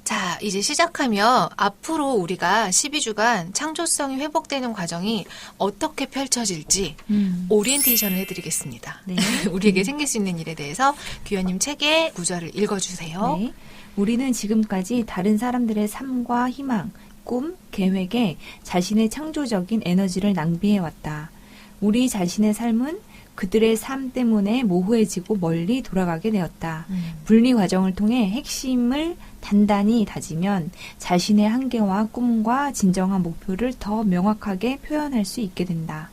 자, 이제 시작하며 앞으로 우리가 12주간 창조성이 회복되는 과정이 어떻게 펼쳐질지 오리엔테이션을 해드리겠습니다. 네. 우리에게 생길 수 있는 일에 대해서 규현님 책의 구절을 읽어주세요. 네. 우리는 지금까지 다른 사람들의 삶과 희망, 꿈, 계획에 자신의 창조적인 에너지를 낭비해왔다. 우리 자신의 삶은 그들의 삶 때문에 모호해지고 멀리 돌아가게 되었다. 분리 과정을 통해 핵심을 단단히 다지면 자신의 한계와 꿈과 진정한 목표를 더 명확하게 표현할 수 있게 된다.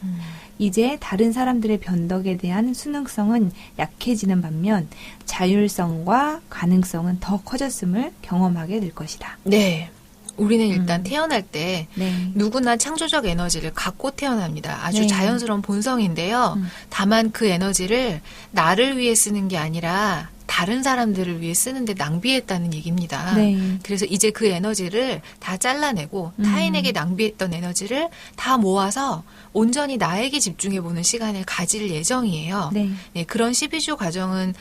이제 다른 사람들의 변덕에 대한 수능성은 약해지는 반면 자율성과 가능성은 더 커졌음을 경험하게 될 것이다. 네. 우리는 일단 태어날 때 네. 누구나 창조적 에너지를 갖고 태어납니다. 아주 네. 자연스러운 본성인데요. 다만 그 에너지를 나를 위해 쓰는 게 아니라 다른 사람들을 위해 쓰는데 낭비했다는 얘기입니다. 네. 그래서 이제 그 에너지를 다 잘라내고 타인에게 낭비했던 에너지를 다 모아서 온전히 나에게 집중해보는 시간을 가질 예정이에요. 네. 네, 그런 12주 과정은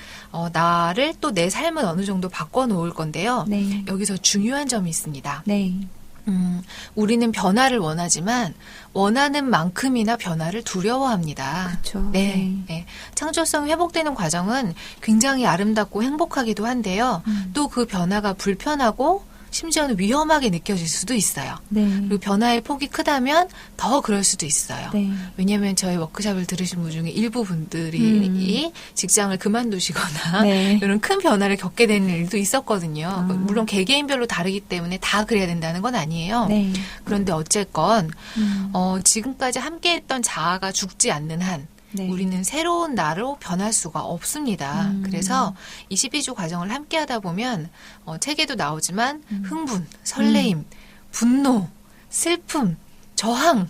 나를 또 내 삶을 어느 정도 바꿔놓을 건데요. 네. 여기서 중요한 점이 있습니다. 네. 우리는 변화를 원하지만 원하는 만큼이나 변화를 두려워합니다. 그렇죠. 네. 네. 창조성이 회복되는 과정은 굉장히 아름답고 행복하기도 한데요. 또 그 변화가 불편하고 심지어는 위험하게 느껴질 수도 있어요. 네. 그리고 변화의 폭이 크다면 더 그럴 수도 있어요. 네. 왜냐하면 저희 워크숍을 들으신 분 중에 일부 분들이 직장을 그만두시거나 네. 이런 큰 변화를 겪게 되는 일도 있었거든요. 물론 개개인별로 다르기 때문에 다 그래야 된다는 건 아니에요. 네. 그런데 어쨌건 지금까지 함께했던 자아가 죽지 않는 한 네. 우리는 새로운 나로 변할 수가 없습니다. 그래서 이 12주 과정을 함께 하다 보면 책에도 나오지만 흥분, 설레임, 분노, 슬픔, 저항,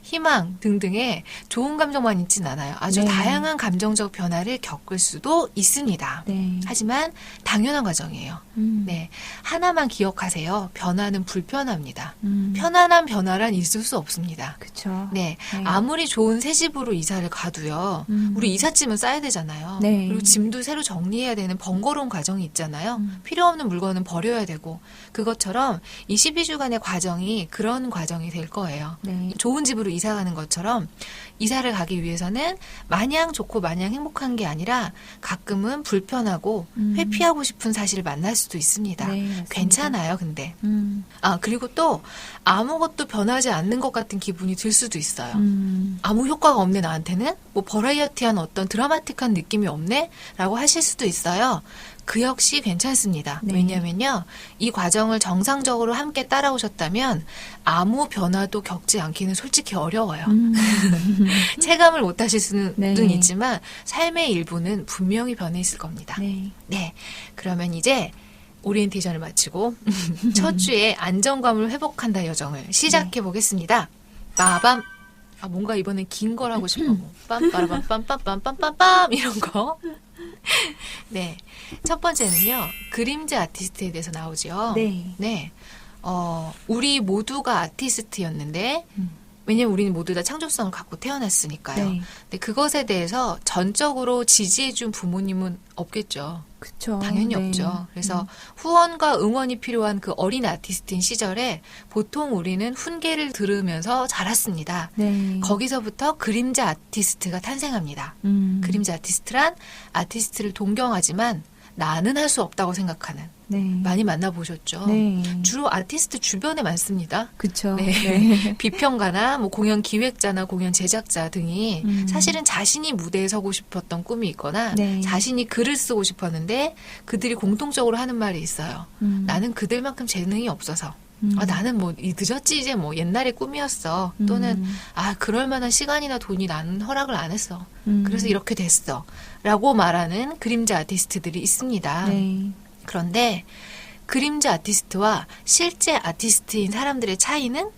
희망 등등의 좋은 감정만 있진 않아요. 아주 네. 다양한 감정적 변화를 겪을 수도 있습니다. 네. 하지만 당연한 과정이에요. 네, 하나만 기억하세요. 변화는 불편합니다. 편안한 변화란 있을 수 없습니다. 그렇죠. 네, 네. 아무리 좋은 새 집으로 이사를 가도요. 우리 이삿짐은 싸야 되잖아요. 네. 그리고 짐도 새로 정리해야 되는 번거로운 과정이 있잖아요. 필요 없는 물건은 버려야 되고 그것처럼 이 12주간의 과정이 그런 과정이 될 거예요. 네. 좋은 집으로 이사 가는 것처럼 이사를 가기 위해서는 마냥 좋고 마냥 행복한 게 아니라 가끔은 불편하고 회피하고 싶은 사실을 만날 수도 있습니다. 네, 맞습니다. 괜찮아요, 근데. 그리고 또 아무것도 변하지 않는 것 같은 기분이 들 수도 있어요. 아무 효과가 없네, 나한테는? 뭐 버라이어티한 어떤 드라마틱한 느낌이 없네? 라고 하실 수도 있어요. 그 역시 괜찮습니다. 네. 왜냐면요, 이 과정을 정상적으로 함께 따라오셨다면 아무 변화도 겪지 않기는 솔직히 어려워요. 체감을 못 하실 수는 네. 있지만 삶의 일부는 분명히 변해 있을 겁니다. 네. 네. 그러면 이제 오리엔테이션을 마치고 첫 주에 안정감을 회복한다 여정을 시작해 보겠습니다. 빠밤. 뭔가 이번엔 긴 걸 하고 싶어. 빰빠라밤 빰빰빰빰빰빰 이런 거. 네. 첫 번째는요. 그림자 아티스트에 대해서 나오죠. 네. 네. 우리 모두가 아티스트였는데 왜냐면 우리는 모두 다 창조성을 갖고 태어났으니까요. 네. 근데 그것에 대해서 전적으로 지지해준 부모님은 없겠죠. 그렇죠. 당연히 네. 없죠. 그래서 후원과 응원이 필요한 그 어린 아티스트인 시절에 보통 우리는 훈계를 들으면서 자랐습니다. 네. 거기서부터 그림자 아티스트가 탄생합니다. 그림자 아티스트란 아티스트를 동경하지만 나는 할 수 없다고 생각하는 네. 많이 만나보셨죠? 네. 주로 아티스트 주변에 많습니다. 그렇죠. 네. 네. 비평가나 뭐 공연 기획자나 공연 제작자 등이 사실은 자신이 무대에 서고 싶었던 꿈이 있거나 네. 자신이 글을 쓰고 싶었는데 그들이 공통적으로 하는 말이 있어요. 나는 그들만큼 재능이 없어서 나는 뭐 늦었지 이제 뭐 옛날의 꿈이었어. 또는 그럴 만한 시간이나 돈이 나는 허락을 안 했어. 그래서 이렇게 됐어. 라고 말하는 그림자 아티스트들이 있습니다. 네. 그런데 그림자 아티스트와 실제 아티스트인 사람들의 차이는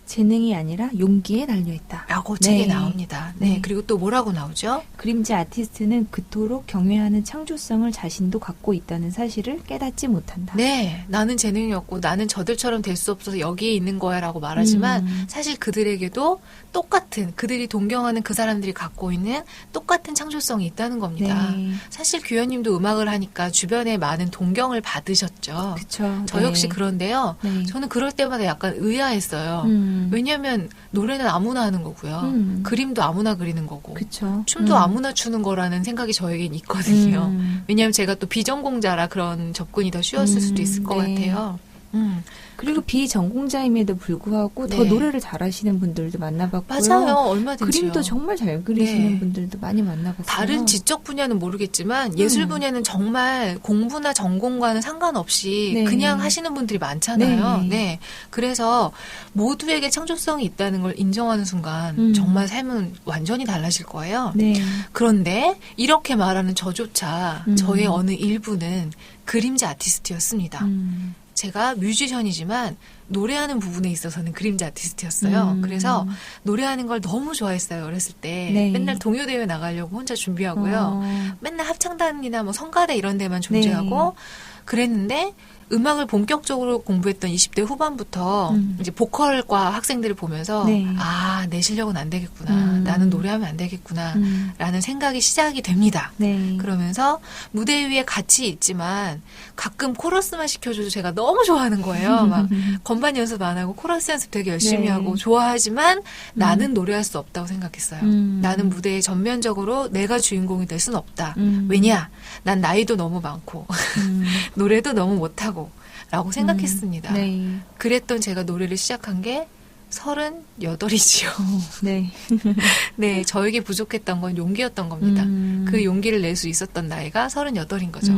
재능이 아니라 용기에 달려있다. 라고 네. 책에 나옵니다. 네. 네. 그리고 또 뭐라고 나오죠? 그림자 아티스트는 그토록 경외하는 창조성을 자신도 갖고 있다는 사실을 깨닫지 못한다. 네. 나는 재능이 없고 나는 저들처럼 될 수 없어서 여기에 있는 거야 라고 말하지만 사실 그들에게도 똑같은 그들이 동경하는 그 사람들이 갖고 있는 똑같은 창조성이 있다는 겁니다. 네. 사실 규현님도 음악을 하니까 주변에 많은 동경을 받으셨죠. 그쵸. 저 네. 역시 그런데요. 네. 저는 그럴 때마다 약간 의아했어요. 왜냐하면 노래는 아무나 하는 거고요. 그림도 아무나 그리는 거고. 그쵸. 춤도 아무나 추는 거라는 생각이 저에겐 있거든요. 왜냐하면 제가 또 비전공자라 그런 접근이 더 쉬웠을 수도 있을 것 네. 같아요. 그리고 비전공자임에도 불구하고 더 네. 노래를 잘하시는 분들도 만나봤고요. 맞아요. 얼마든지요. 그림도 정말 잘 그리시는 네. 분들도 많이 만나봤어요. 다른 지적 분야는 모르겠지만 예술 분야는 정말 공부나 전공과는 상관없이 네. 그냥 하시는 분들이 많잖아요. 네. 네. 그래서 모두에게 창조성이 있다는 걸 인정하는 순간 정말 삶은 완전히 달라질 거예요. 네. 그런데 이렇게 말하는 저조차 저의 어느 일부는 그림자 아티스트였습니다. 제가 뮤지션이지만 노래하는 부분에 있어서는 그림자 아티스트였어요. 그래서 노래하는 걸 너무 좋아했어요. 어렸을 때. 네. 맨날 동요대회 나가려고 혼자 준비하고요. 맨날 합창단이나 뭐 성가대 이런 데만 존재하고 그랬는데 음악을 본격적으로 공부했던 20대 후반부터 이제 보컬과 학생들을 보면서 네. 아, 내 실력은 안 되겠구나. 나는 노래하면 안 되겠구나. 라는 생각이 시작이 됩니다. 네. 그러면서 무대 위에 같이 있지만 가끔 코러스만 시켜줘도 제가 너무 좋아하는 거예요. 막 건반 연습 안 하고 코러스 연습 되게 열심히 네. 하고 좋아하지만 나는 노래할 수 없다고 생각했어요. 나는 무대에 전면적으로 내가 주인공이 될 순 없다. 왜냐? 난 나이도 너무 많고 노래도 너무 못하고 라고 생각했습니다. 네. 그랬던 제가 노래를 시작한 게 38이지요. 네. 네, 저에게 부족했던 건 용기였던 겁니다. 그 용기를 낼 수 있었던 나이가 38인 거죠.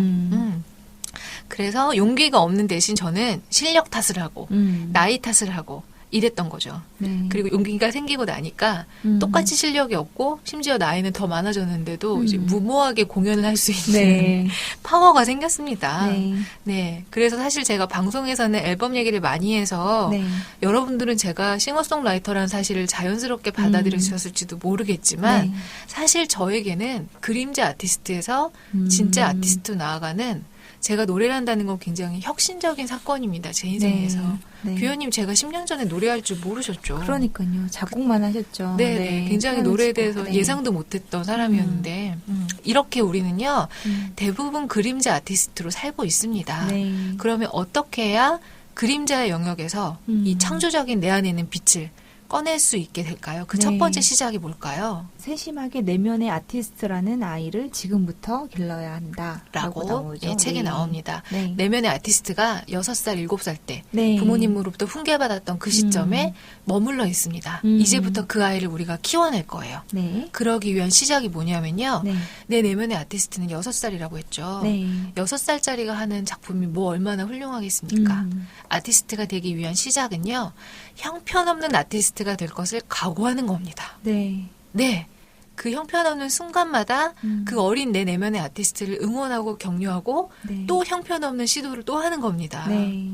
그래서 용기가 없는 대신 저는 실력 탓을 하고 나이 탓을 하고 이랬던 거죠. 네. 그리고 용기가 생기고 나니까 똑같이 실력이 없고 심지어 나이는 더 많아졌는데도 이제 무모하게 공연을 할 수 있는 네. 파워가 생겼습니다. 네. 네. 그래서 사실 제가 방송에서는 앨범 얘기를 많이 해서 네. 여러분들은 제가 싱어송라이터라는 사실을 자연스럽게 받아들이셨을지도 모르겠지만 네. 사실 저에게는 그림자 아티스트에서 진짜 아티스트로 나아가는 제가 노래를 한다는 건 굉장히 혁신적인 사건입니다. 제 인생에서. 네. 규현님 제가 10년 전에 노래할 줄 모르셨죠. 그러니까요. 작곡만 하셨죠. 네, 굉장히 피아노 노래에 치고. 대해서 네. 예상도 못했던 사람이었는데 이렇게 우리는요. 대부분 그림자 아티스트로 살고 있습니다. 네. 그러면 어떻게 해야 그림자의 영역에서 이 창조적인 내 안에 있는 빛을 꺼낼 수 있게 될까요? 그 첫 네. 번째 시작이 뭘까요? 세심하게 내면의 아티스트라는 아이를 지금부터 길러야 한다. 라고 라고 나오죠. 예, 책에 네. 나옵니다. 네. 내면의 아티스트가 6살, 7살 때 네. 부모님으로부터 훈계받았던 그 시점에 머물러 있습니다. 이제부터 그 아이를 우리가 키워낼 거예요. 네. 그러기 위한 시작이 뭐냐면요. 네. 내 내면의 아티스트는 6살이라고 했죠. 네. 6살짜리가 하는 작품이 뭐 얼마나 훌륭하겠습니까? 아티스트가 되기 위한 시작은요. 형편없는 아티스트가 될 것을 각오하는 겁니다. 네. 네. 그 형편없는 순간마다 그 어린 내 내면의 아티스트를 응원하고 격려하고 네. 또 형편없는 시도를 또 하는 겁니다. 네.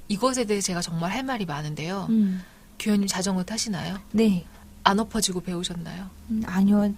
이것에 대해 제가 정말 할 말이 많은데요. 규현님 자전거 타시나요? 네. 안 엎어지고 배우셨나요? 아니요.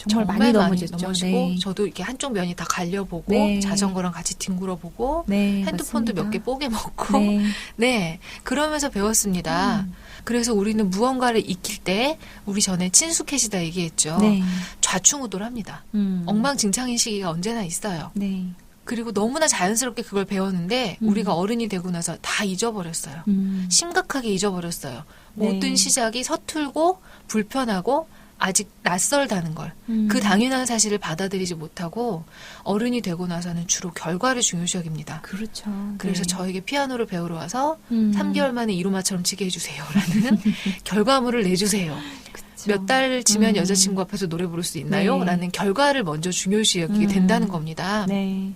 정말 많이 넘어졌죠. 넘어지고 네. 저도 이렇게 한쪽 면이 다 갈려보고 네. 자전거랑 같이 뒹굴어보고 네, 핸드폰도 맞습니다. 몇 개 뽀개 먹고 네. 네 그러면서 배웠습니다. 그래서 우리는 무언가를 익힐 때 우리 전에 친숙해지다 얘기했죠. 네. 좌충우돌합니다. 엉망진창인 시기가 언제나 있어요. 네. 그리고 너무나 자연스럽게 그걸 배웠는데 우리가 어른이 되고 나서 다 잊어버렸어요. 심각하게 잊어버렸어요. 네. 모든 시작이 서툴고 불편하고 아직 낯설다는 걸. 그 당연한 사실을 받아들이지 못하고 어른이 되고 나서는 주로 결과를 중요시 여깁니다. 그렇죠. 그래서 네. 저에게 피아노를 배우러 와서 3개월 만에 이루마처럼 치게 해주세요라는 결과물을 내주세요. 그쵸. 몇 달 지면 여자친구 앞에서 노래 부를 수 있나요? 네. 라는 결과를 먼저 중요시 여기게 된다는 겁니다. 네.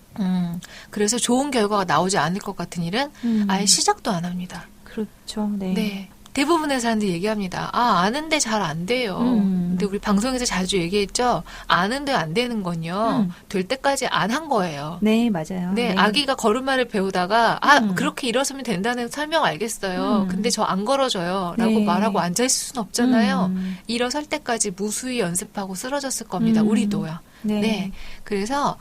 그래서 좋은 결과가 나오지 않을 것 같은 일은 아예 시작도 안 합니다. 그렇죠. 네. 네. 대부분의 사람들이 얘기합니다. 아는데 잘 안 돼요. 근데 우리 방송에서 자주 얘기했죠. 아는데 안 되는 건요. 될 때까지 안 한 거예요. 네, 맞아요. 네, 아기가 걸음마를 배우다가 그렇게 일어서면 된다는 설명 알겠어요. 근데 저 안 걸어줘요. 라고 네. 말하고 앉아있을 수는 없잖아요. 일어설 때까지 무수히 연습하고 쓰러졌을 겁니다. 우리도요. 네. 그래서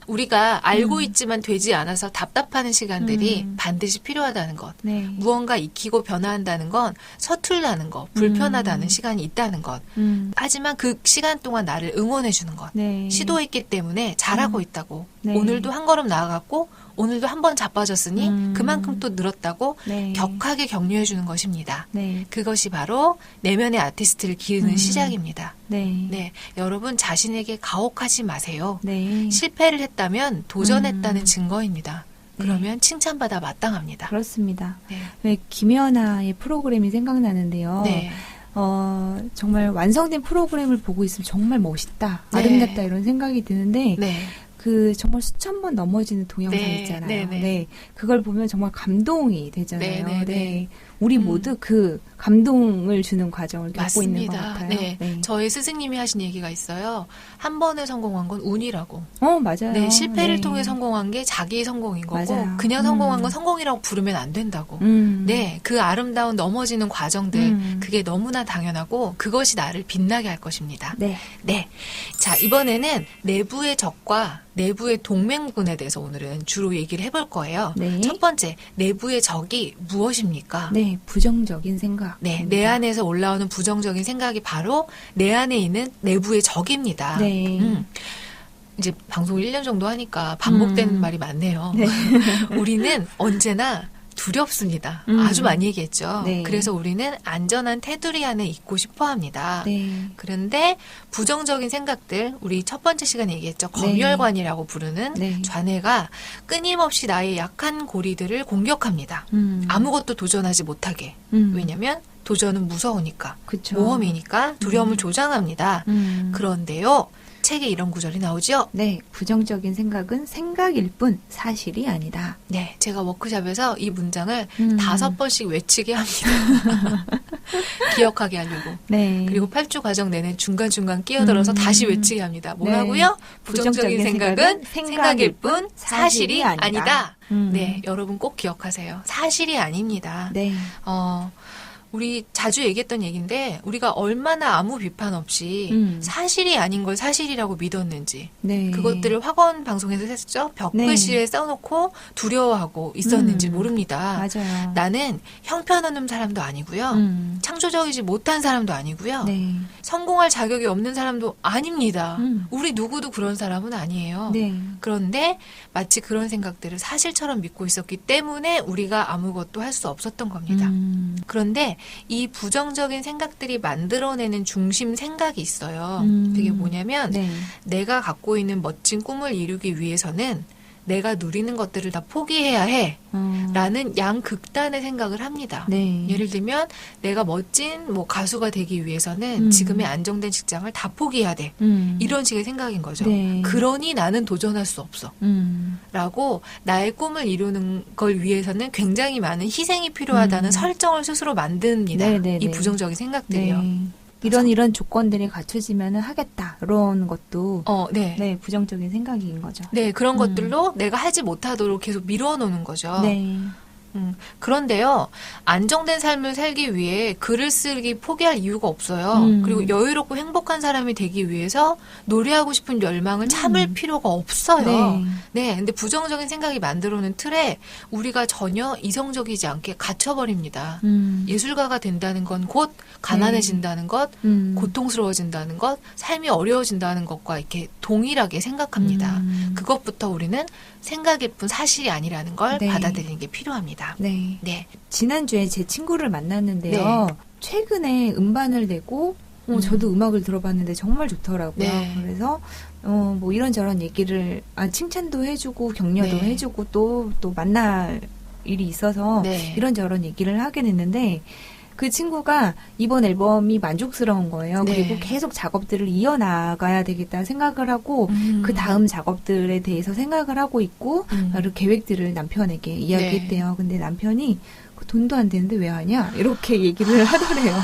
우리가 알고 있지만 되지 않아서 답답하는 시간들이 반드시 필요하다는 것. 네. 무언가 익히고 변화한다는 건 서툴다는 것, 불편하다는 시간이 있다는 것. 하지만 그 시간 동안 나를 응원해 주는 것. 네. 시도했기 때문에 잘하고 있다고. 네. 오늘도 한 걸음 나아갔고 오늘도 한 번 자빠졌으니 그만큼 또 늘었다고 네. 격하게 격려해 주는 것입니다. 네. 그것이 바로 내면의 아티스트를 기르는 시작입니다. 네. 네, 여러분 자신에게 가혹하지 마세요. 네. 실패를 했다면 도전했다는 증거입니다. 그러면 칭찬받아 마땅합니다. 그렇습니다. 네. 왜 김연아의 프로그램이 생각나는데요. 네. 정말 완성된 프로그램을 보고 있으면 정말 멋있다, 네. 아름답다 이런 생각이 드는데 네. 그 정말 수천 번 넘어지는 동영상 네, 있잖아요. 네, 네. 네, 그걸 보면 정말 감동이 되잖아요. 네, 네, 네. 우리 모두 그 감동을 주는 과정을 겪고 있는 것 맞습니다. 같아요. 네. 저희 스승님이 하신 얘기가 있어요. 한 번에 성공한 건 운이라고. 맞아요. 네, 실패를 네. 통해 성공한 게 자기의 성공인 거고, 맞아요. 그냥 성공한 건 성공이라고 부르면 안 된다고. 네, 그 아름다운 넘어지는 과정들, 그게 너무나 당연하고, 그것이 나를 빛나게 할 것입니다. 네. 네. 자, 이번에는 내부의 적과 내부의 동맹군에 대해서 오늘은 주로 얘기를 해볼 거예요. 네. 첫 번째, 내부의 적이 무엇입니까? 네, 부정적인 생각. 네, 내 안에서 올라오는 부정적인 생각이 바로 내 안에 있는 내부의 적입니다. 네. 이제 방송 1년 정도 하니까 반복되는 말이 많네요. 네. 우리는 언제나 두렵습니다. 아주 많이 얘기했죠. 네. 그래서 우리는 안전한 테두리 안에 있고 싶어 합니다. 네. 그런데 부정적인 생각들, 우리 첫 번째 시간에 얘기했죠. 검열관이라고 부르는 네. 좌뇌가 끊임없이 나의 약한 고리들을 공격합니다. 아무것도 도전하지 못하게. 왜냐면 도전은 무서우니까, 그쵸. 모험이니까 두려움을 조장합니다. 그런데요, 책에 이런 구절이 나오죠. 네, 부정적인 생각은 생각일 뿐 사실이 아니다. 네, 제가 워크숍에서 이 문장을 5번씩 외치게 합니다. 기억하게 하려고. 네. 그리고 8주 과정 내내 중간중간 끼어들어서 다시 외치게 합니다. 뭐라고요? 네. 부정적인 생각은 생각일 뿐 사실이 아니다. 네, 여러분 꼭 기억하세요. 사실이 아닙니다. 네. 우리 자주 얘기했던 얘기인데 우리가 얼마나 아무 비판 없이 사실이 아닌 걸 사실이라고 믿었는지 네. 그것들을 학원 방송에서 했었죠. 벽글씨에 네. 써놓고 두려워하고 있었는지 모릅니다. 맞아요. 나는 형편없는 사람도 아니고요. 창조적이지 못한 사람도 아니고요. 네. 성공할 자격이 없는 사람도 아닙니다. 우리 누구도 그런 사람은 아니에요. 네. 그런데 마치 그런 생각들을 사실처럼 믿고 있었기 때문에 우리가 아무것도 할 수 없었던 겁니다. 그런데 이 부정적인 생각들이 만들어내는 중심 생각이 있어요. 그게 뭐냐면 네. 내가 갖고 있는 멋진 꿈을 이루기 위해서는 내가 누리는 것들을 다 포기해야 해. 라는 양극단의 생각을 합니다. 네. 예를 들면 내가 멋진 가수가 되기 위해서는 지금의 안정된 직장을 다 포기해야 돼. 이런 식의 생각인 거죠. 네. 그러니 나는 도전할 수 없어. 라고 나의 꿈을 이루는 걸 위해서는 굉장히 많은 희생이 필요하다는 설정을 스스로 만듭니다. 네, 네, 이 네. 부정적인 생각들이요. 네. 이런 조건들이 갖춰지면 하겠다. 이런 것도 네. 네, 부정적인 생각인 거죠. 네, 그런 것들로 내가 하지 못하도록 계속 미뤄놓는 거죠. 네. 그런데요, 안정된 삶을 살기 위해 글을 쓰기 포기할 이유가 없어요. 그리고 여유롭고 행복한 사람이 되기 위해서 노래하고 싶은 열망을 참을 필요가 없어요. 네, 근데 부정적인 생각이 만들어오는 틀에 우리가 전혀 이성적이지 않게 갇혀버립니다. 예술가가 된다는 건 곧 가난해진다는 것, 고통스러워진다는 것, 삶이 어려워진다는 것과 이렇게 동일하게 생각합니다. 그것부터 우리는 생각일 뿐 사실이 아니라는 걸 네. 받아들이는 게 필요합니다. 네. 네. 지난주에 제 친구를 만났는데요. 최근에 음반을 내고 저도 음악을 들어봤는데 정말 좋더라고요. 네. 그래서 이런저런 얘기를 칭찬도 해주고 격려도 네. 해주고 또 만날 일이 있어서 네. 이런저런 얘기를 하게 됐는데 그 친구가 이번 앨범이 만족스러운 거예요. 네. 그리고 계속 작업들을 이어나가야 되겠다 생각을 하고 그 다음 작업들에 대해서 생각을 하고 있고 그 계획들을 남편에게 이야기했대요. 근데 남편이 돈도 안 되는데 왜 하냐? 이렇게 얘기를 하더래요.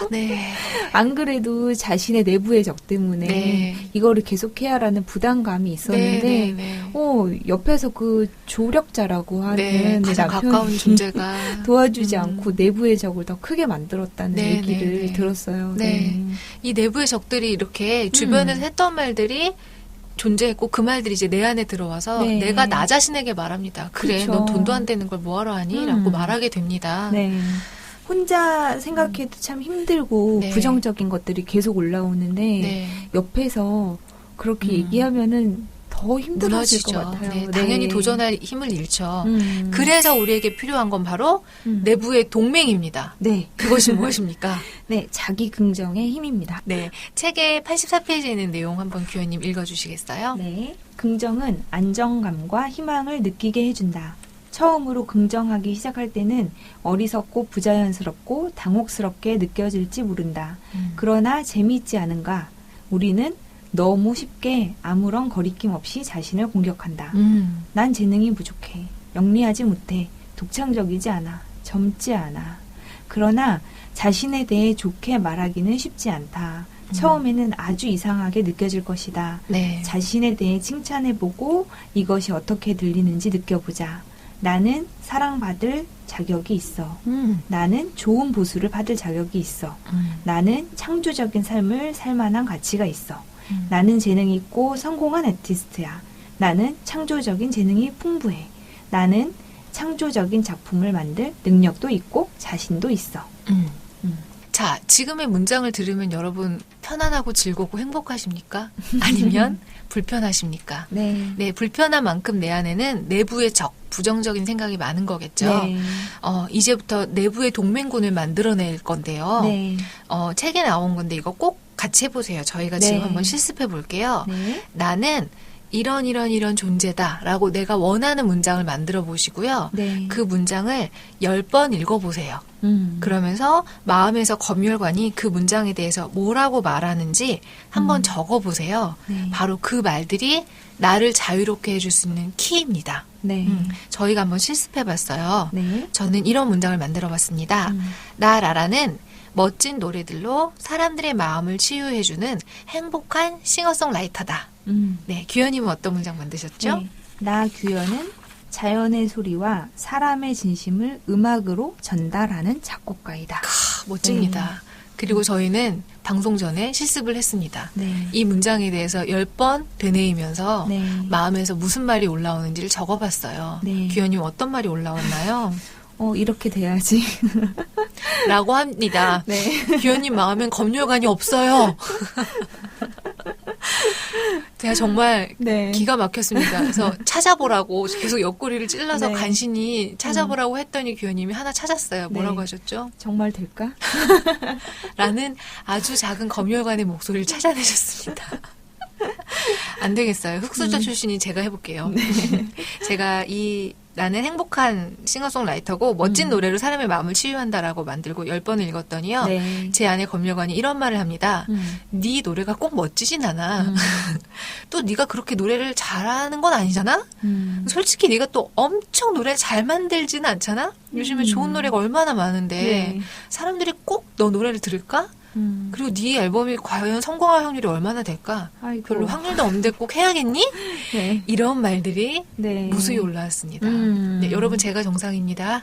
네. 안 그래도 자신의 내부의 적 때문에 네. 이거를 계속해야라는 부담감이 있었는데, 네, 네, 네. 옆에서 그 조력자라고 하는 네, 내 가장 남편이 가까운 존재가 도와주지 않고 내부의 적을 더 크게 만들었다는 네, 얘기를 네, 네. 들었어요. 네. 이 내부의 적들이 이렇게 주변에서 했던 말들이 존재했고 그 말들이 이제 내 안에 들어와서 네. 내가 나 자신에게 말합니다. 그래, 그쵸. 넌 돈도 안 되는 걸 뭐하러 하니? 라고 말하게 됩니다. 네. 혼자 생각해도 참 힘들고 네. 부정적인 것들이 계속 올라오는데 네. 옆에서 그렇게 얘기하면은 더 힘들어질 것 무너지죠. 같아요. 네, 당연히 도전할 힘을 잃죠. 음. 그래서 우리에게 필요한 건 바로 내부의 동맹입니다. 네. 그것이 무엇입니까? 네, 자기 긍정의 힘입니다. 네, 책의 84페이지에 있는 내용 한번 규현님 읽어주시겠어요? 네. 긍정은 안정감과 희망을 느끼게 해준다. 처음으로 긍정하기 시작할 때는 어리석고 부자연스럽고 당혹스럽게 느껴질지 모른다. 그러나 재미있지 않은가? 우리는 너무 쉽게 아무런 거리낌 없이 자신을 공격한다. 난 재능이 부족해. 영리하지 못해. 독창적이지 않아. 젊지 않아. 그러나 자신에 대해 좋게 말하기는 쉽지 않다. 처음에는 아주 이상하게 느껴질 것이다. 네. 자신에 대해 칭찬해보고 이것이 어떻게 들리는지 느껴보자. 나는 사랑받을 자격이 있어. 나는 좋은 보수를 받을 자격이 있어. 나는 창조적인 삶을 살 만한 가치가 있어. 나는 재능이 있고 성공한 아티스트야. 나는 창조적인 재능이 풍부해. 나는 창조적인 작품을 만들 능력도 있고 자신도 있어. 자, 지금의 문장을 들으면 여러분 편안하고 즐겁고 행복하십니까? 아니면 불편하십니까? 네. 네, 불편한 만큼 내 안에는 내부의 적, 부정적인 생각이 많은 거겠죠. 네. 이제부터 내부의 동맹군을 만들어낼 건데요. 네. 책에 나온 건데 이거 꼭 같이 해보세요. 저희가 네. 지금 한번 실습해 볼게요. 네. 나는 이런 존재다라고 내가 원하는 문장을 만들어 보시고요. 네. 그 문장을 10번 읽어보세요. 음. 그러면서 마음에서 검열관이 그 문장에 대해서 뭐라고 말하는지 한번 적어보세요. 네. 바로 그 말들이 나를 자유롭게 해줄 수 있는 키입니다. 네. 저희가 한번 실습해봤어요. 네. 저는 이런 문장을 만들어봤습니다. 나 라라는 멋진 노래들로 사람들의 마음을 치유해주는 행복한 싱어송라이터다. 네, 규현님은 어떤 문장 만드셨죠? 네. 나 규현은 자연의 소리와 사람의 진심을 음악으로 전달하는 작곡가이다. 멋집니다. 그리고 저희는 방송 전에 실습을 했습니다. 네. 이 문장에 대해서 10번 되뇌이면서 네. 마음에서 무슨 말이 올라오는지를 적어봤어요. 네. 규현님 어떤 말이 올라왔나요? 이렇게 돼야지. 라고 합니다. 네. 규현님 마음엔 검열관이 없어요. 제가 정말 네. 기가 막혔습니다. 그래서 찾아보라고 계속 옆구리를 찔러서 네. 간신히 찾아보라고 했더니 규현님이 하나 찾았어요. 뭐라고 네. 하셨죠? 정말 될까? 라는 아주 작은 검열관의 목소리를 찾아내셨습니다. 안 되겠어요. 흑수저 출신이 제가 해볼게요. 제가 나는 행복한 싱어송라이터고 멋진 노래로 사람의 마음을 치유한다라고 만들고 10번을 읽었더니요. 네. 제 안에 검열관이 이런 말을 합니다. 네 노래가 꼭 멋지진 않아. 또 네가 그렇게 노래를 잘하는 건 아니잖아? 솔직히 네가 또 엄청 노래 잘 만들지는 않잖아? 요즘에 좋은 노래가 얼마나 많은데 네. 사람들이 꼭 너 노래를 들을까? 그리고 네 앨범이 과연 성공할 확률이 얼마나 될까? 아이고. 별로 확률도 없는데 꼭 해야겠니? 네. 이런 말들이 네. 무수히 올라왔습니다. 네, 여러분 제가 정상입니다.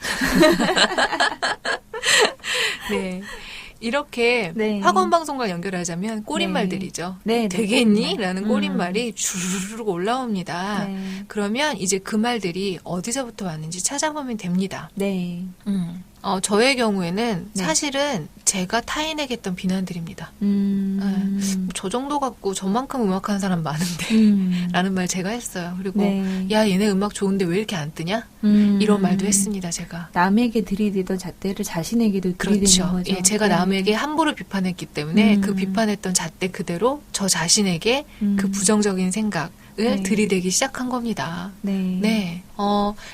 네. 이렇게 네. 학원 방송과 연결하자면 꼬린말들이죠. 네, 네, 되겠니? 꼬린말. 라는 꼬린말이 주르륵 올라옵니다. 네. 그러면 이제 그 말들이 어디서부터 왔는지 찾아보면 됩니다. 네. 저의 경우에는 네. 사실은 제가 타인에게 했던 비난들입니다. 음. 저 정도 갖고 저만큼 음악하는 사람 많은데 라는 말 제가 했어요. 그리고 네. 야 얘네 음악 좋은데 왜 이렇게 안 뜨냐? 이런 말도 했습니다. 제가. 남에게 들이대던 잣대를 자신에게도 들이대는 그렇죠. 거죠. 예, 제가 네. 남에게 함부로 비판했기 때문에 그 비판했던 잣대 그대로 저 자신에게 그 부정적인 생각을 네. 들이대기 시작한 겁니다. 네. 네.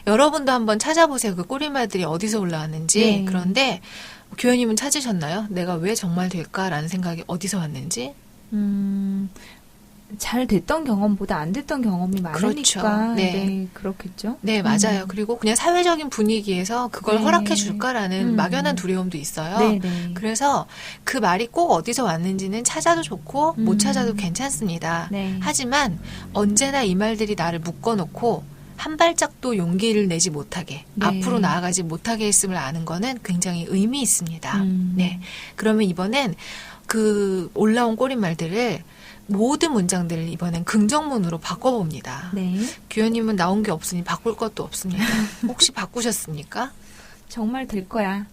여러분도 한번 찾아보세요. 그 꼬리말들이 어디서 올라왔는지. 네. 그런데 교현님은 찾으셨나요? 내가 왜 정말 될까라는 생각이 어디서 왔는지? 잘 됐던 경험보다 안 됐던 경험이 많으니까 그렇죠. 네. 네, 그렇겠죠. 네, 맞아요. 그리고 그냥 사회적인 분위기에서 그걸 네. 허락해 줄까라는 막연한 두려움도 있어요. 네, 네. 그래서 그 말이 꼭 어디서 왔는지는 찾아도 좋고 못 찾아도 괜찮습니다. 네. 하지만 언제나 이 말들이 나를 묶어놓고 한 발짝도 용기를 내지 못하게 네. 앞으로 나아가지 못하게 했음을 아는 거는 굉장히 의미 있습니다. 네, 그러면 이번엔 그 올라온 꼬릿말들을 모든 문장들을 이번엔 긍정문으로 바꿔봅니다. 네. 규현님은 나온 게 없으니 바꿀 것도 없습니다. 혹시 바꾸셨습니까? 정말 될 거야.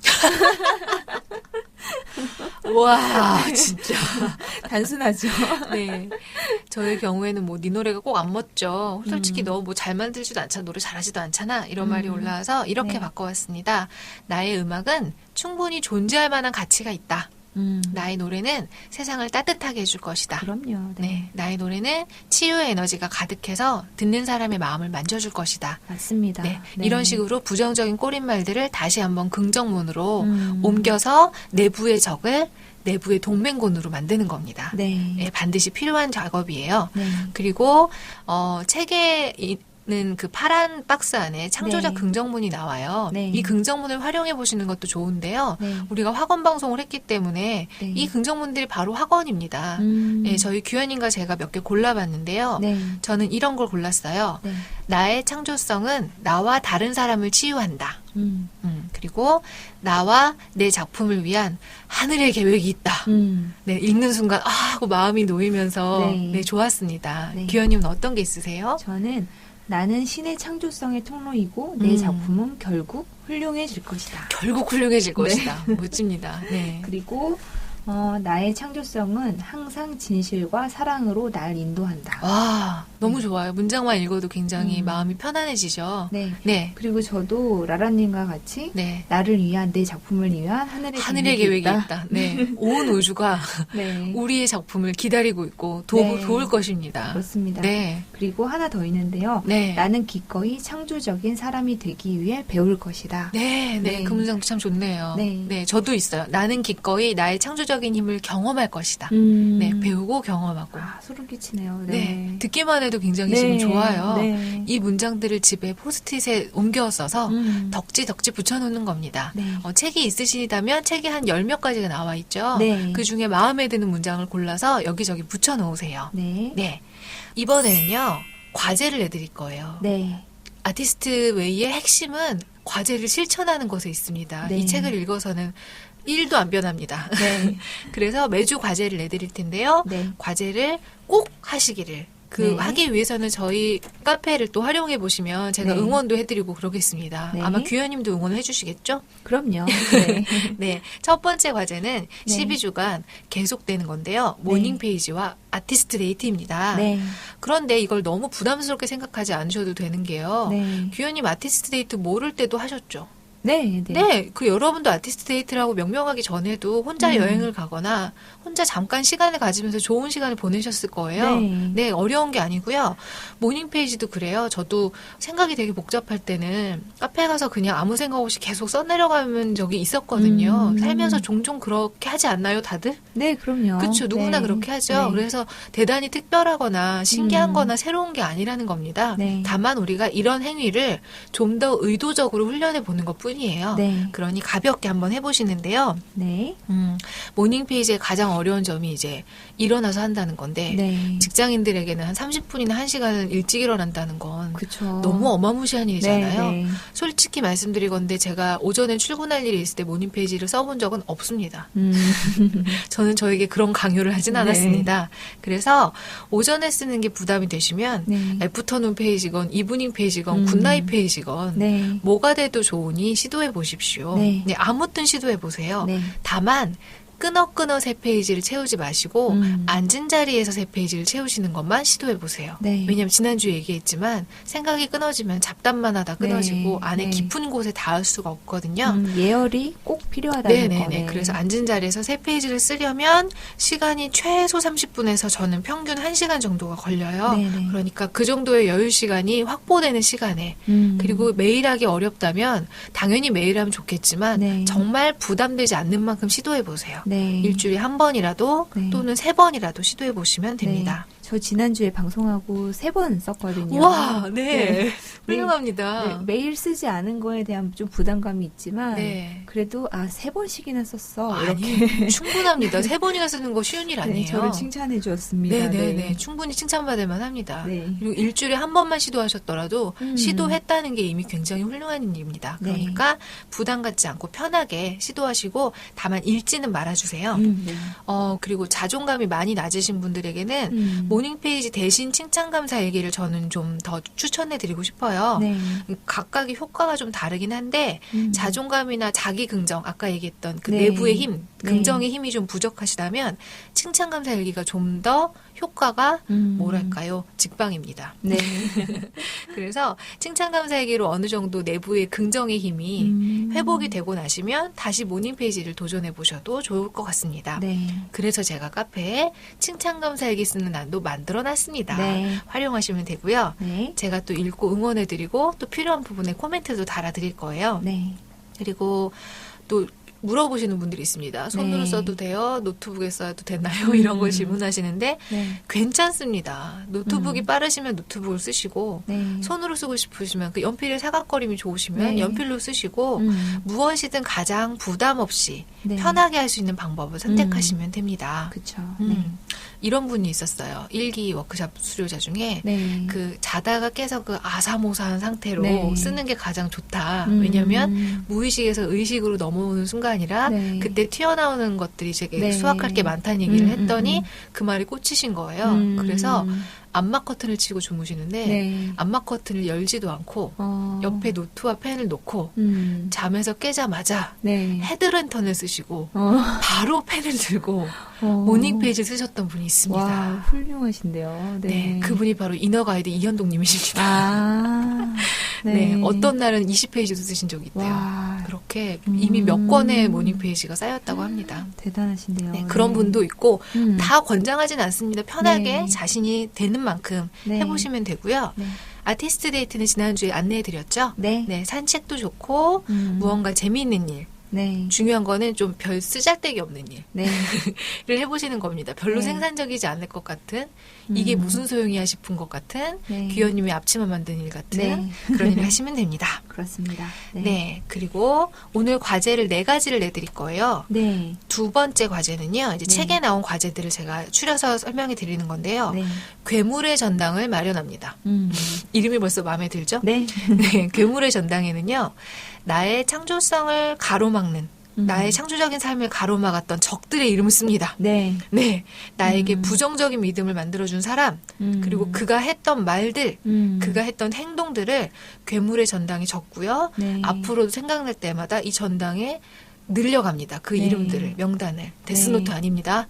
와, 진짜. 단순하죠. 네. 저의 경우에는 뭐, 네 노래가 꼭 안 멋져. 솔직히 너 뭐 잘 만들지도 않잖아. 노래 잘하지도 않잖아. 이런 말이 올라와서 이렇게 네. 바꿔왔습니다. 나의 음악은 충분히 존재할 만한 가치가 있다. 나의 노래는 세상을 따뜻하게 해줄 것이다. 그럼요. 네. 네. 나의 노래는 치유의 에너지가 가득해서 듣는 사람의 마음을 만져줄 것이다. 맞습니다. 네. 네. 이런 식으로 부정적인 꼬릿말들을 다시 한번 긍정문으로 음. 옮겨서 내부의 적을 내부의 동맹군으로 만드는 겁니다. 네. 네, 반드시 필요한 작업이에요. 네. 그리고 책에 있는 그 파란 박스 안에 창조적 네. 긍정문이 나와요. 네. 이 긍정문을 활용해 보시는 것도 좋은데요. 네. 우리가 학원 방송을 했기 때문에 네. 이 긍정문들이 바로 학원입니다. 네, 저희 규현님과 제가 몇 개 골라봤는데요. 네. 저는 이런 걸 골랐어요. 네. 나의 창조성은 나와 다른 사람을 치유한다. 음. 그리고 나와 내 작품을 위한 하늘의 계획이 있다. 네, 읽는 순간 하고 마음이 놓이면서 네. 네, 좋았습니다. 네. 규현님은 어떤 게 있으세요? 저는 나는 신의 창조성의 통로이고 내 작품은 결국 훌륭해질 것이다. 결국 훌륭해질 것이다. 멋집니다. 네. 그리고 나의 창조성은 항상 진실과 사랑으로 날 인도한다. 와, 너무 좋아요. 문장만 읽어도 굉장히 마음이 편안해지죠. 네. 네. 그리고 저도 라라님과 같이 네. 나를 위한 내 작품을 위한 하늘의 계획이 있다. 네. 온 우주가 네. 우리의 작품을 기다리고 있고 네. 도울 것입니다. 그렇습니다. 네. 그리고 하나 더 있는데요. 네. 나는 기꺼이 창조적인 사람이 되기 위해 배울 것이다. 네, 네, 네. 그 문장도 참 좋네요. 네. 네, 저도 있어요. 나는 기꺼이 나의 창조적인 힘을 경험할 것이다. 네, 배우고 경험하고. 소름 끼치네요. 네. 네. 듣기만 해도 굉장히 네. 지금 좋아요. 네. 이 문장들을 집에 포스트잇에 옮겨 써서 음. 덕지 붙여놓는 겁니다. 네. 책이 있으시다면 책이 한 10몇 가지가 나와 있죠. 네. 그 중에 마음에 드는 문장을 골라서 여기저기 붙여놓으세요. 네. 네. 이번에는요, 과제를 내드릴 거예요. 네. 아티스트 웨이의 핵심은 과제를 실천하는 것에 있습니다. 네. 이 책을 읽어서는 1도 안 변합니다. 네. 그래서 매주 과제를 내드릴 텐데요. 네. 과제를 꼭 하시기를. 네. 하기 위해서는 저희 카페를 또 활용해 보시면 제가 네. 응원도 해드리고 그러겠습니다. 네. 아마 규현님도 응원을 해주시겠죠? 그럼요. 네. 네. 첫 번째 과제는 네. 12주간 계속되는 건데요. 모닝 페이지와 아티스트 데이트입니다. 네. 그런데 이걸 너무 부담스럽게 생각하지 않으셔도 되는 게요. 네. 규현님 아티스트 데이트 모를 때도 하셨죠? 네. 네. 네, 그 여러분도 아티스트 데이트라고 명명하기 전에도 혼자 여행을 가거나 혼자 잠깐 시간을 가지면서 좋은 시간을 보내셨을 거예요. 네. 네, 어려운 게 아니고요. 모닝 페이지도 그래요. 저도 생각이 되게 복잡할 때는 카페 가서 그냥 아무 생각 없이 계속 써내려가는 적이 있었거든요. 살면서 종종 그렇게 하지 않나요, 다들? 네, 그럼요. 그렇죠. 누구나 네. 그렇게 하죠. 네. 그래서 대단히 특별하거나 신기한 거나 새로운 게 아니라는 겁니다. 네. 다만 우리가 이런 행위를 좀 더 의도적으로 훈련해 보는 것 뿐이에요. 네. 그러니 가볍게 한번 해보시는데요. 네. 모닝 페이지의 가장 어려운 점이 이제 일어나서 한다는 건데 네. 직장인들에게는 한 30분이나 1시간을 일찍 일어난다는 건 그쵸. 너무 어마무시한 일이잖아요. 네, 네. 솔직히 말씀드리건데 제가 오전에 출근할 일이 있을 때 모닝 페이지를 써본 적은 없습니다. 저는 저에게 그런 강요를 하진 네. 않았습니다. 그래서 오전에 쓰는 게 부담이 되시면 네. 애프터눈 페이지건 이브닝 페이지건 굿나잇 페이지건 네. 뭐가 돼도 좋으니 시도해 보십시오. 네. 네, 아무튼 시도해 보세요. 네. 다만 끊어 세 페이지를 채우지 마시고 앉은 자리에서 세 페이지를 채우시는 것만 시도해 보세요. 네. 왜냐하면 지난주에 얘기했지만 생각이 끊어지면 잡담만 하다 끊어지고 네. 안에 네. 깊은 곳에 닿을 수가 없거든요. 예열이 꼭 필요하다는 네네네. 거네. 그래서 앉은 자리에서 세 페이지를 쓰려면 시간이 최소 30분에서 저는 평균 1시간 정도가 걸려요. 네네. 그러니까 그 정도의 여유 시간이 확보되는 시간에 그리고 매일 하기 어렵다면 당연히 매일 하면 좋겠지만 네. 정말 부담되지 않는 만큼 시도해 보세요. 네. 일주일에 한 번이라도 네. 또는 3번이라도 시도해 보시면 됩니다. 네. 저 지난주에 방송하고 3번 썼거든요. 와, 네. 네. 훌륭합니다. 네, 매일 쓰지 않은 거에 대한 좀 부담감이 있지만 네. 그래도 3번씩이나 썼어. 아니, 이렇게 충분합니다. 3번이나 쓰는 거 쉬운 일 네, 아니에요. 저를 칭찬해 주었습니다. 네네네. 충분히 칭찬받을 만합니다. 네. 그리고 일주일에 한 번만 시도하셨더라도 음. 시도했다는 게 이미 굉장히 훌륭한 일입니다. 네. 그러니까 부담 갖지 않고 편하게 시도하시고 다만 읽지는 말아주세요. 네. 그리고 자존감이 많이 낮으신 분들에게는 모닝 페이지 대신 칭찬 감사 얘기를 저는 좀 더 추천해 드리고 싶어요. 네. 각각의 효과가 좀 다르긴 한데 자존감이나 자기 긍정 아까 얘기했던 그 네. 내부의 힘, 네. 긍정의 힘이 좀 부족하시다면 칭찬 감사 일기가 좀 더 효과가 뭐랄까요? 직방입니다. 네. 그래서 칭찬 감사 일기로 어느 정도 내부의 긍정의 힘이 회복이 되고 나시면 다시 모닝 페이지를 도전해 보셔도 좋을 것 같습니다. 네. 그래서 제가 카페에 칭찬 감사 일기 쓰는 난도 만들어 놨습니다. 네. 활용하시면 되고요. 네. 제가 또 읽고 응원해드리고 또 필요한 부분에 코멘트도 달아드릴 거예요. 네. 그리고 또 물어보시는 분들이 있습니다. 손으로 네. 써도 돼요? 노트북에 써도 되나요? 이런 걸 질문하시는데 네. 괜찮습니다. 노트북이 빠르시면 노트북을 쓰시고 네. 손으로 쓰고 싶으시면 그 연필의 사각거림이 좋으시면 네. 연필로 쓰시고 무엇이든 가장 부담 없이 네. 편하게 할 수 있는 방법을 선택하시면 됩니다. 그쵸. 이런 분이 있었어요. 일기 워크샵 수료자 중에 네. 그 자다가 깨서 그 아사모사한 상태로 네. 쓰는 게 가장 좋다. 왜냐하면 무의식에서 의식으로 넘어오는 순간이라 네. 그때 튀어나오는 것들이 되게 네. 수확할 게 많다는 얘기를 했더니 그 말이 꽂히신 거예요. 그래서 암막 커튼을 치고 주무시는데 네. 암막 커튼을 열지도 않고 옆에 노트와 펜을 놓고 잠에서 깨자마자 네. 헤드랜턴을 쓰시고 바로 펜을 들고 모닝 페이지 쓰셨던 분이 있습니다. 와, 훌륭하신데요. 네. 네, 그분이 바로 이너 가이드 이현동님이십니다. 아, 네. 어떤 날은 20페이지도 쓰신 적이 있대요. 와, 그렇게 이미 몇 권의 모닝 페이지가 쌓였다고 합니다. 대단하신데요. 네, 그런 분도 있고 다 권장하진 않습니다. 편하게 네. 자신이 되는 만큼 네. 해보시면 되고요. 네. 아티스트 데이트는 지난주에 안내해드렸죠. 네. 네, 산책도 좋고 무언가 재미있는 일. 네. 중요한 거는 좀 별 쓰잘데기 없는 네. 일을 해보시는 겁니다. 별로 네. 생산적이지 않을 것 같은 이게 무슨 소용이야 싶은 것 같은 네. 귀여님의 앞치마 만드는 일 같은 네. 그런 일을 하시면 됩니다. 그렇습니다. 네. 그리고 오늘 과제를 4가지를 내드릴 거예요. 네. 두 번째 과제는요. 이제 네. 책에 나온 과제들을 제가 추려서 설명해 드리는 건데요. 네. 괴물의 전당을 마련합니다. 이름이 벌써 마음에 들죠? 네. 네. 괴물의 전당에는요. 나의 창조성을 가로막는 나의 창조적인 삶을 가로막았던 적들의 이름을 씁니다. 네. 네. 나에게 부정적인 믿음을 만들어준 사람, 그리고 그가 했던 말들, 그가 했던 행동들을 괴물의 전당에 적고요. 네. 앞으로도 생각날 때마다 이 전당에 늘려갑니다. 그 네. 이름들을, 명단을. 데스노트 아닙니다.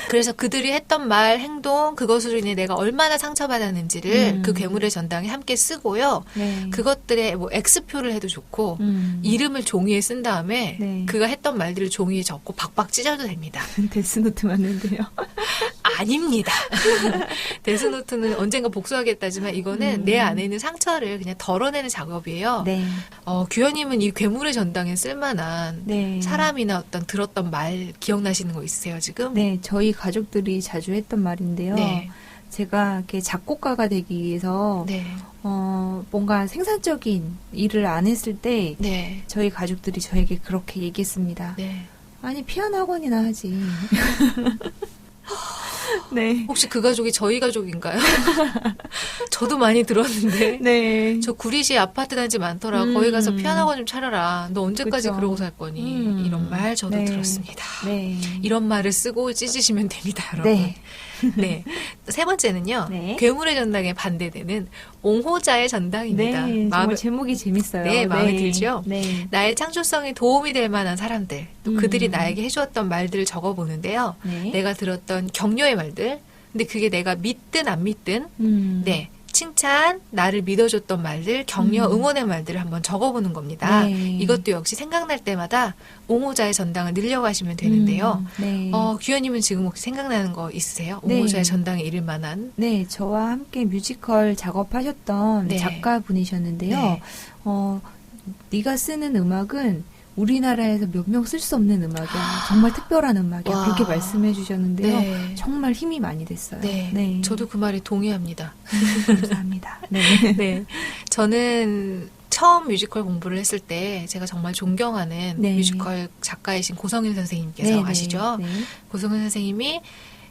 그래서 그들이 했던 말, 행동, 그것으로 인해 내가 얼마나 상처받았는지를 그 괴물의 전당에 함께 쓰고요. 네. 그것들의 뭐 X표를 해도 좋고, 이름을 종이에 쓴 다음에 네. 그가 했던 말들을 종이에 적고 박박 찢어도 됩니다. 데스노트 맞는데요. 아닙니다. 데스노트는 언젠가 복수하겠다지만 이거는 내 안에 있는 상처를 그냥 덜어내는 작업이에요. 네. 규현님은 이 괴물의 전당에 쓸만한 네. 사람이나 어떤 들었던 말 기억나시는 거 있으세요, 지금? 네, 저희 가족들이 자주 했던 말인데요. 네. 제가 이렇게 작곡가가 되기 위해서 네. 뭔가 생산적인 일을 안 했을 때 네. 저희 가족들이 저에게 그렇게 얘기했습니다. 네. 아니, 피아노 학원이나 하지. 네. 혹시 그 가족이 저희 가족인가요? 저도 많이 들었는데. 네. 저 구리시에 아파트 단지 많더라. 거기 가서 피아노 학원 좀 차려라. 너 언제까지 그쵸. 그러고 살 거니? 이런 말 저도 네. 들었습니다. 네. 이런 말을 쓰고 찢으시면 됩니다, 여러분. 네. 네. 세 번째는요. 네. 괴물의 전당에 반대되는 옹호자의 전당입니다. 네. 정말 제목이 재밌어요. 네, 마음에 들죠? 네. 나의 창조성에 도움이 될 만한 사람들, 또 그들이 나에게 해주었던 말들을 적어보는데요. 네. 내가 들었던 격려의 말들, 근데 그게 내가 믿든 안 믿든, 네. 칭찬, 나를 믿어줬던 말들, 격려, 응원의 말들을 한번 적어보는 겁니다. 네. 이것도 역시 생각날 때마다 옹호자의 전당을 늘려가시면 되는데요. 네. 규현님은 지금 혹시 생각나는 거 있으세요? 네. 옹호자의 전당에 이를 만한? 네, 저와 함께 뮤지컬 작업하셨던 네. 작가분이셨는데요. 네. 네가 쓰는 음악은 우리나라에서 몇 명 쓸 수 없는 음악이야. 정말 특별한 음악이야. 와. 그렇게 말씀해 주셨는데요. 네. 정말 힘이 많이 됐어요. 네. 저도 그 말에 동의합니다. 감사합니다. 네. 네. 저는 처음 뮤지컬 공부를 했을 때 제가 정말 존경하는 네. 뮤지컬 작가이신 고성윤 선생님께서 네, 아시죠? 네. 고성윤 선생님이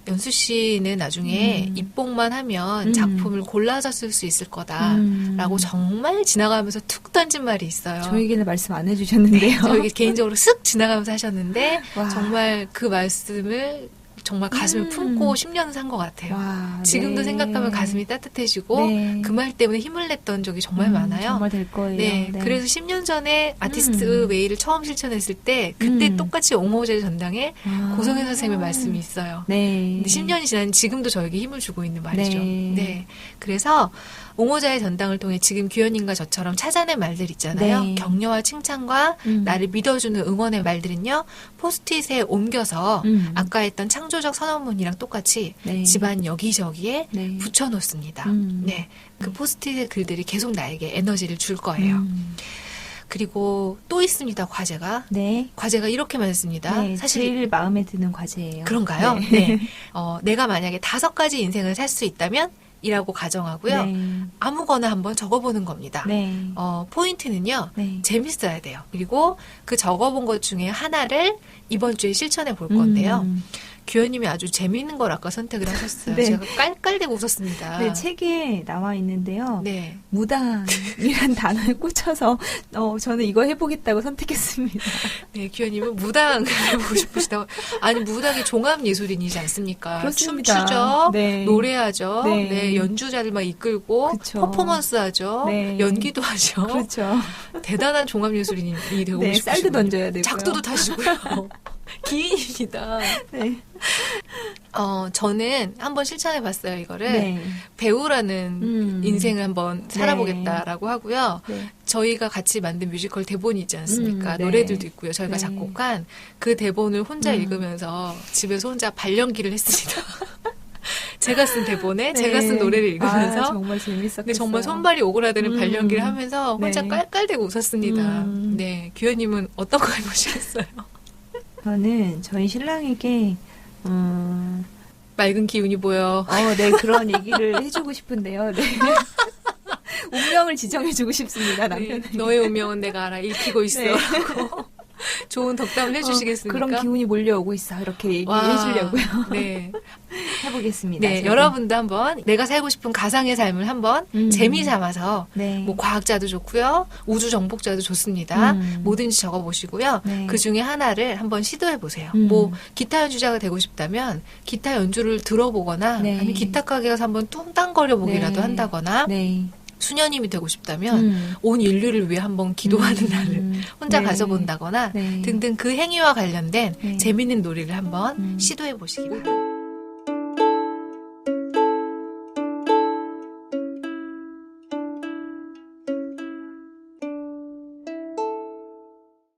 연수 씨는 나중에 입봉만 하면 작품을 골라서 쓸 수 있을 거다라고 정말 지나가면서 툭 던진 말이 있어요. 저에게는 말씀 안 해주셨는데요. 저에게 개인적으로 쓱 지나가면서 하셨는데 와. 정말 그 말씀을 정말 가슴을 품고 10년을 산 것 같아요. 와, 지금도 네. 생각하면 가슴이 따뜻해지고 네. 그 말 때문에 힘을 냈던 적이 정말 많아요. 정말 될 거예요. 네, 그래서 10년 전에 아티스트 웨이를 처음 실천했을 때 그때 똑같이 옹호제 전당에 고성현 선생님의 말씀이 있어요. 네. 근데 10년이 지난 지금도 저에게 힘을 주고 있는 말이죠. 네. 네. 그래서 옹호자의 전당을 통해 지금 규현님과 저처럼 찾아낸 말들 있잖아요. 네. 격려와 칭찬과 나를 믿어주는 응원의 말들은요. 포스트잇에 옮겨서 아까 했던 창조적 선언문이랑 똑같이 네. 집안 여기저기에 네. 붙여놓습니다. 네. 그 포스트잇의 글들이 계속 나에게 에너지를 줄 거예요. 그리고 또 있습니다. 과제가. 네. 과제가 이렇게 많습니다. 네. 사실 제일 마음에 드는 과제예요. 그런가요? 네. 네. 내가 만약에 5가지 인생을 살 수 있다면 이라고 가정하고요. 네. 아무거나 한번 적어보는 겁니다. 네. 포인트는요. 네. 재밌어야 돼요. 그리고 그 적어본 것 중에 하나를 이번 주에 실천해 볼 건데요. 규현님이 아주 재미있는 걸 아까 선택을 하셨어요. 네. 제가 깔깔대고 웃었습니다. 네, 책에 나와 있는데요. 네. 무당이란 단어에 꽂혀서 저는 이거 해보겠다고 선택했습니다. 네, 규현님은 무당을 해보고 싶으시다고. 아니, 무당이 종합예술인이지 않습니까? 그렇습니다. 춤추죠. 네. 노래하죠. 네. 네, 연주자를 막 이끌고 그쵸. 퍼포먼스 하죠. 네. 연기도 하죠. 그렇죠. 대단한 종합예술인이 되고 네, 싶으시고 쌀도 던져야 되고요. 작두도 타시고요. 기인입니다. 네. 저는 한번 실천해봤어요, 이거를. 네. 배우라는 인생을 한번 살아보겠다라고 하고요. 네. 저희가 같이 만든 뮤지컬 대본이 있지 않습니까? 네. 노래들도 있고요. 저희가 네. 작곡한 그 대본을 혼자 읽으면서 집에서 혼자 발연기를 했습니다. 제가 쓴 대본에 네. 제가 쓴 노래를 읽으면서 정말 재밌었어요. 근데 정말 손발이 오그라드는 발연기를 하면서 혼자 네. 깔깔대고 웃었습니다. 네, 규현님은 어떤 거 해보시겠어요? 저는 저희 신랑에게 맑은 기운이 보여. 네, 그런 얘기를 해주고 싶은데요. 네. 운명을 지정해주고 싶습니다, 네, 남편에게. 너의 운명은 내가 알아. 읽히고 있어. 네. 라고 좋은 덕담을 해주시겠습니까? 그런 기운이 몰려오고 있어. 이렇게 와, 얘기해주려고요. 네. 해보겠습니다. 네, 저도. 여러분도 한번 내가 살고 싶은 가상의 삶을 한번 재미 삼아서 네. 뭐 과학자도 좋고요. 우주 정복자도 좋습니다. 뭐든지 적어보시고요. 네. 그 중에 하나를 한번 시도해보세요. 뭐 기타 연주자가 되고 싶다면 기타 연주를 들어보거나 네. 아니면 기타 가게 가서 한번 뚱땅거려 보기라도 네. 한다거나 네. 수녀님이 되고 싶다면 온 인류를 위해 한번 기도하는 날을 혼자 네. 가져본다거나 네. 등등 그 행위와 관련된 네. 재미있는 놀이를 한번 시도해 보시기 바랍니다.